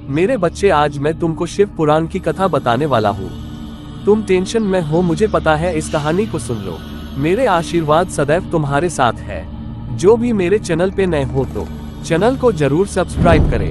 मेरे बच्चे, आज मैं तुमको शिव पुराण की कथा बताने वाला हूँ। तुम टेंशन में हो, मुझे पता है, इस कहानी को सुन लो। मेरे आशीर्वाद सदैव तुम्हारे साथ है। जो भी मेरे चैनल पे नए हो तो चैनल को जरूर सब्सक्राइब करें।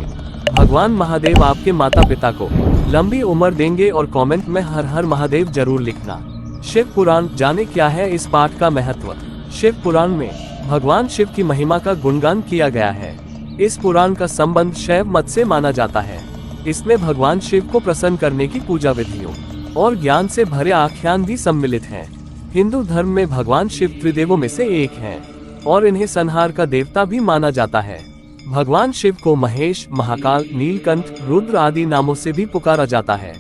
भगवान महादेव आपके माता पिता को लंबी उम्र देंगे और कमेंट में हर हर महादेव जरूर लिखना। शिव पुराण, जाने क्या है इस पाठ का महत्व। शिव पुराण में भगवान शिव की महिमा का गुणगान किया गया है। इस पुराण का संबंध शैव मत से माना जाता है। इसमें भगवान शिव को प्रसन्न करने की पूजा विधियों और ज्ञान से भरे आख्यान भी सम्मिलित हैं। हिंदू धर्म में भगवान शिव त्रिदेवों में से एक हैं और इन्हें संहार का देवता भी माना जाता है। भगवान शिव को महेश, महाकाल, नीलकंठ, रुद्र आदि नामों से भी पुकारा जाता है।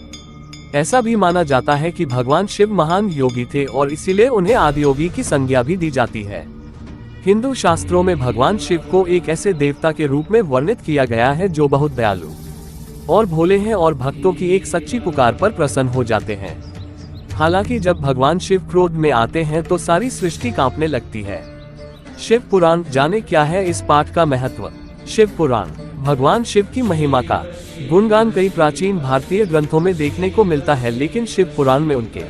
ऐसा भी माना जाता है कि भगवान शिव महान योगी थे और इसीलिए उन्हें आदियोगी की संज्ञा भी दी जाती है। हिंदू शास्त्रों में भगवान शिव को एक ऐसे देवता के रूप में वर्णित किया गया है जो बहुत दयालु और भोले हैं और भक्तों की एक सच्ची पुकार पर प्रसन्न हो जाते हैं। हालांकि जब भगवान शिव क्रोध में आते हैं तो सारी सृष्टि कांपने लगती है। शिव पुराण, जाने क्या है इस पाठ का महत्व। शिव पुराण भगवान शिव की महिमा का गुणगान कई प्राचीन भारतीय ग्रंथों में देखने को मिलता है, लेकिन शिव पुराण में उनके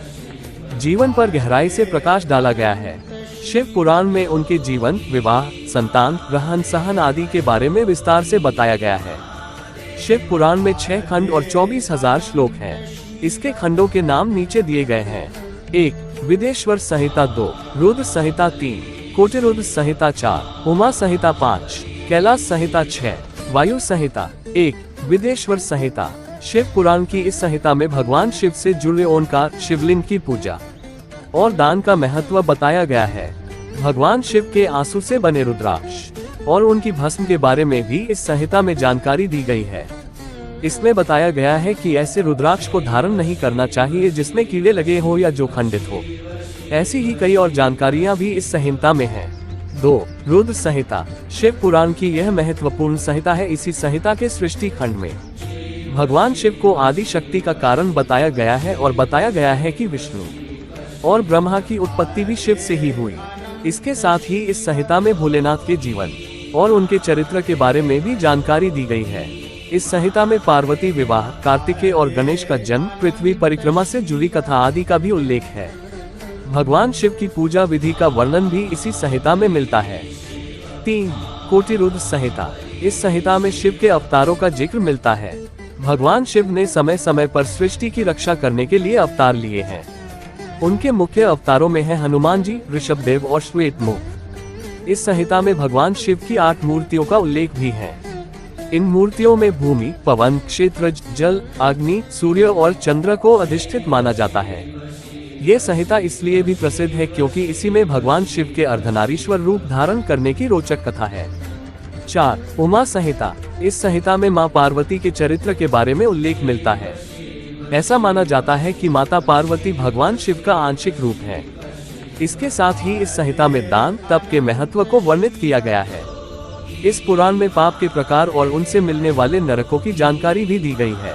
जीवन पर गहराई से प्रकाश डाला गया है। शिव पुराण में उनके जीवन, विवाह, संतान, रहन सहन आदि के बारे में विस्तार से बताया गया है। शिव पुराण में 6 खंड और 24,000 श्लोक हैं। इसके खंडों के नाम नीचे दिए गए हैं। 1. विदेश्वर संहिता 2, रुद्र संहिता 3, कोटिरुद्र संहिता 4, उमा संहिता 5, कैलाश संहिता 6, वायु संहिता 1। विदेश्वर संहिता। शिव पुराण की इस संहिता में भगवान शिव से जुड़े ओंकार, शिवलिंग की पूजा और दान का महत्व बताया गया है। भगवान शिव के आंसू से बने रुद्राक्ष और उनकी भस्म के बारे में भी इस संहिता में जानकारी दी गई है। इसमें बताया गया है कि ऐसे रुद्राक्ष को धारण नहीं करना चाहिए जिसमें कीड़े लगे हो या जो खंडित हो। ऐसी ही कई और जानकारियां भी इस संहिता में हैं। 2. रुद्र संहिता। शिव पुराण की यह महत्वपूर्ण संहिता है। इसी संहिता के सृष्टि खंड में भगवान शिव को आदि शक्ति का कारण बताया गया है और बताया गया है कि विष्णु और ब्रह्मा की उत्पत्ति भी शिव से ही हुई। इसके साथ ही इस संहिता में भोलेनाथ के जीवन और उनके चरित्र के बारे में भी जानकारी दी गई है। इस संहिता में पार्वती विवाह, कार्तिकेय और गणेश का जन्म, पृथ्वी परिक्रमा से जुड़ी कथा आदि का भी उल्लेख है। भगवान शिव की पूजा विधि का वर्णन भी इसी संहिता में मिलता है। 3. कोटिरुद्र संहिता। इस संहिता में शिव के अवतारों का जिक्र मिलता है। भगवान शिव ने समय समय पर सृष्टि की रक्षा करने के लिए अवतार लिए हैं। उनके मुख्य अवतारों में है हनुमान जी, ऋषभदेव और श्वेतमुख। इस संहिता में भगवान शिव की 8 मूर्तियों का उल्लेख भी है। इन मूर्तियों में भूमि, पवन, क्षेत्रज, जल, अग्नि, सूर्य और चंद्र को अधिष्ठित माना जाता है। ये संहिता इसलिए भी प्रसिद्ध है क्योंकि इसी में भगवान शिव के अर्धनारीश्वर रूप धारण करने की रोचक कथा है। 4. उमा संहिता। इस संहिता में मां पार्वती के चरित्र के बारे में उल्लेख मिलता है। ऐसा माना जाता है कि माता पार्वती भगवान शिव का आंशिक रूप है। इसके साथ ही इस संहिता में दान, तप के महत्व को वर्णित किया गया है। इस पुराण में पाप के प्रकार और उनसे मिलने वाले नरकों की जानकारी भी दी गई है।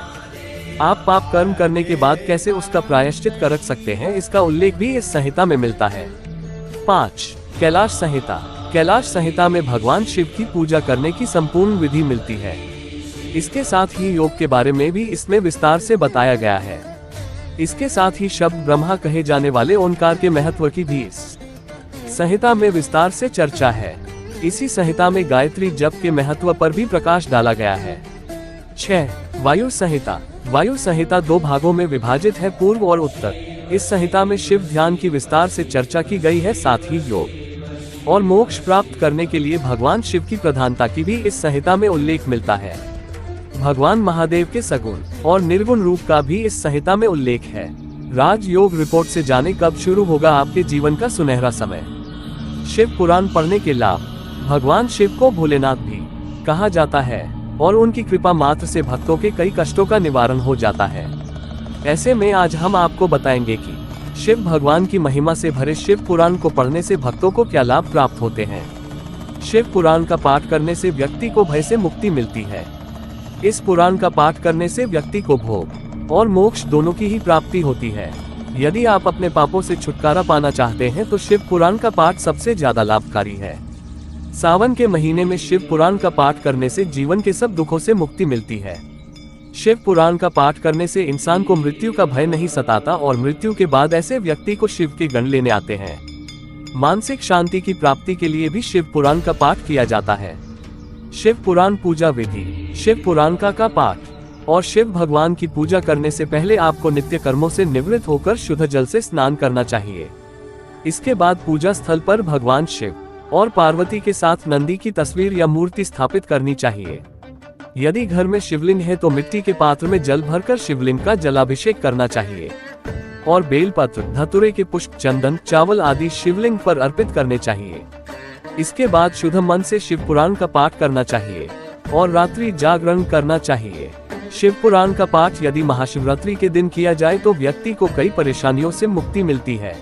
आप पाप कर्म करने के बाद कैसे उसका प्रायश्चित कर सकते हैं, इसका उल्लेख भी इस संहिता में मिलता है। 5. कैलाश संहिता। कैलाश संहिता में भगवान शिव की पूजा करने की संपूर्ण विधि मिलती है। इसके साथ ही योग के बारे में भी इसमें विस्तार से बताया गया है। इसके साथ ही शब्द ब्रह्मा कहे जाने वाले ओंकार के महत्व की भी इस संहिता में विस्तार से चर्चा है। इसी संहिता में गायत्री जप के महत्व पर भी प्रकाश डाला गया है। 6. वायु संहिता। वायु संहिता 2 भागों में विभाजित है, पूर्व और उत्तर। इस संहिता में शिव ध्यान की विस्तार से चर्चा की गई है। साथ ही योग और मोक्ष प्राप्त करने के लिए भगवान शिव की प्रधानता की भी इस संहिता में उल्लेख मिलता है। भगवान महादेव के सगुण और निर्गुण रूप का भी इस संहिता में उल्लेख है। राजयोग रिपोर्ट से जाने कब शुरू होगा आपके जीवन का सुनहरा समय। शिव पुराण पढ़ने के लाभ। भगवान शिव को भोलेनाथ भी कहा जाता है और उनकी कृपा मात्र से भक्तों के कई कष्टों का निवारण हो जाता है। ऐसे में आज हम आपको बताएंगे कि शिव भगवान की महिमा से भरे शिव पुराण को पढ़ने से भक्तों को क्या लाभ प्राप्त होते हैं। शिव पुराण का पाठ करने से व्यक्ति को भय से मुक्ति मिलती है। इस पुराण का पाठ करने से व्यक्ति को भोग और मोक्ष दोनों की ही प्राप्ति होती है। यदि आप अपने पापों से छुटकारा पाना चाहते हैं तो शिव पुराण का पाठ सबसे ज्यादा लाभकारी है। सावन के महीने में शिव पुराण का पाठ करने से जीवन के सब दुखों से मुक्ति मिलती है। शिव पुराण का पाठ करने से इंसान को मृत्यु का भय नहीं सताता और मृत्यु के बाद ऐसे व्यक्ति को शिव के गण लेने आते हैं। मानसिक शांति की प्राप्ति के लिए भी शिव पुराण का पाठ किया जाता है। शिव पुराण पूजा विधि। शिव पुराण का पाठ और शिव भगवान की पूजा करने से पहले आपको नित्य कर्मों से निवृत्त होकर शुद्ध जल से स्नान करना चाहिए। इसके बाद पूजा स्थल पर भगवान शिव और पार्वती के साथ नंदी की तस्वीर या मूर्ति स्थापित करनी चाहिए। यदि घर में शिवलिंग है तो मिट्टी के पात्र में जल भरकर शिवलिंग का जलाभिषेक करना चाहिए और बेलपत्र, धतूरे के पुष्प, चंदन, चावल आदि शिवलिंग पर अर्पित करने चाहिए। इसके बाद शुद्ध मन से शिव पुराण का पाठ करना चाहिए और रात्रि जागरण करना चाहिए। शिव पुराण का पाठ यदि महाशिवरात्रि के दिन किया जाए तो व्यक्ति को कई परेशानियों से मुक्ति मिलती है।